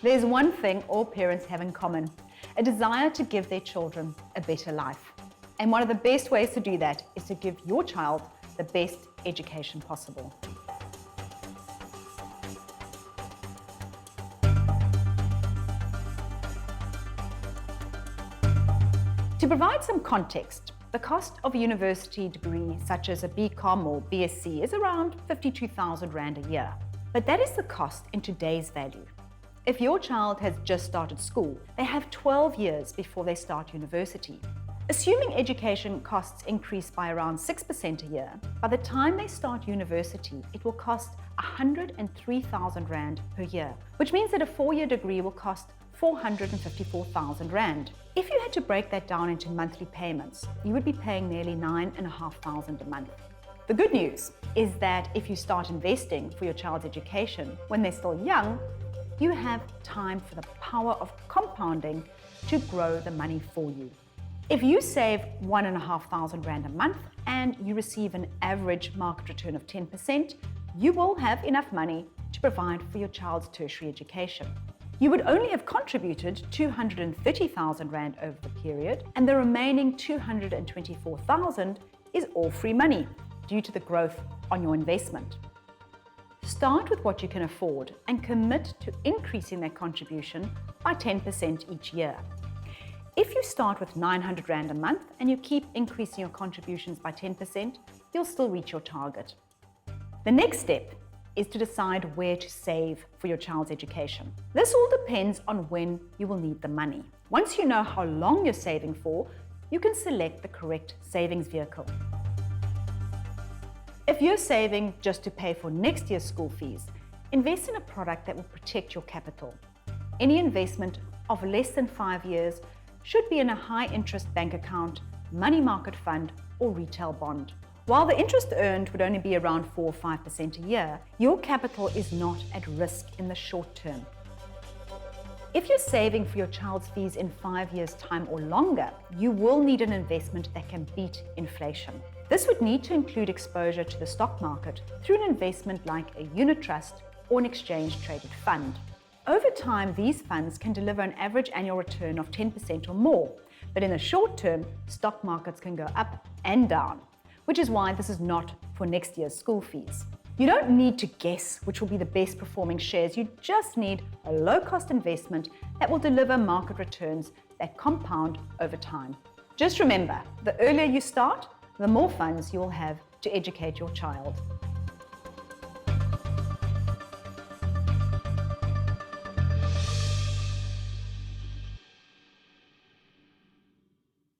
There's one thing all parents have in common, a desire to give their children a better life. And one of the best ways to do that is to give your child the best education possible. To provide some context, the cost of a university degree such as a BComm or BSc is around 52,000 Rand a year. But that is the cost in today's value. If your child has just started school, they have 12 years before they start university. Assuming education costs increase by around 6% a year, by the time they start university, it will cost 103,000 Rand per year, which means that a 4-year degree will cost 454,000 Rand. If you had to break that down into monthly payments, you would be paying nearly 9,500 a month. The good news is that if you start investing for your child's education when they're still young, you have time for the power of compounding to grow the money for you. If you save 1,500 Rand a month and you receive an average market return of 10%, you will have enough money to provide for your child's tertiary education. You would only have contributed 230,000 Rand over the period, and the remaining 224,000 is all free money due to the growth on your investment. Start with what you can afford and commit to increasing that contribution by 10% each year. If you start with 900 Rand a month and you keep increasing your contributions by 10%, you'll still reach your target. The next step is to decide where to save for your child's education. This all depends on when you will need the money. Once you know how long you're saving for, you can select the correct savings vehicle. If you're saving just to pay for next year's school fees, invest in a product that will protect your capital. Any investment of less than 5 years should be in a high-interest bank account, money market fund, or retail bond. While the interest earned would only be around 4 or 5% a year, your capital is not at risk in the short term. If you're saving for your child's fees in 5 years' time or longer, you will need an investment that can beat inflation. This would need to include exposure to the stock market through an investment like a unit trust or an exchange-traded fund. Over time, these funds can deliver an average annual return of 10% or more, but in the short term, stock markets can go up and down, which is why this is not for next year's school fees. You don't need to guess which will be the best performing shares. You just need a low-cost investment that will deliver market returns that compound over time. Just remember, the earlier you start, the more funds you will have to educate your child.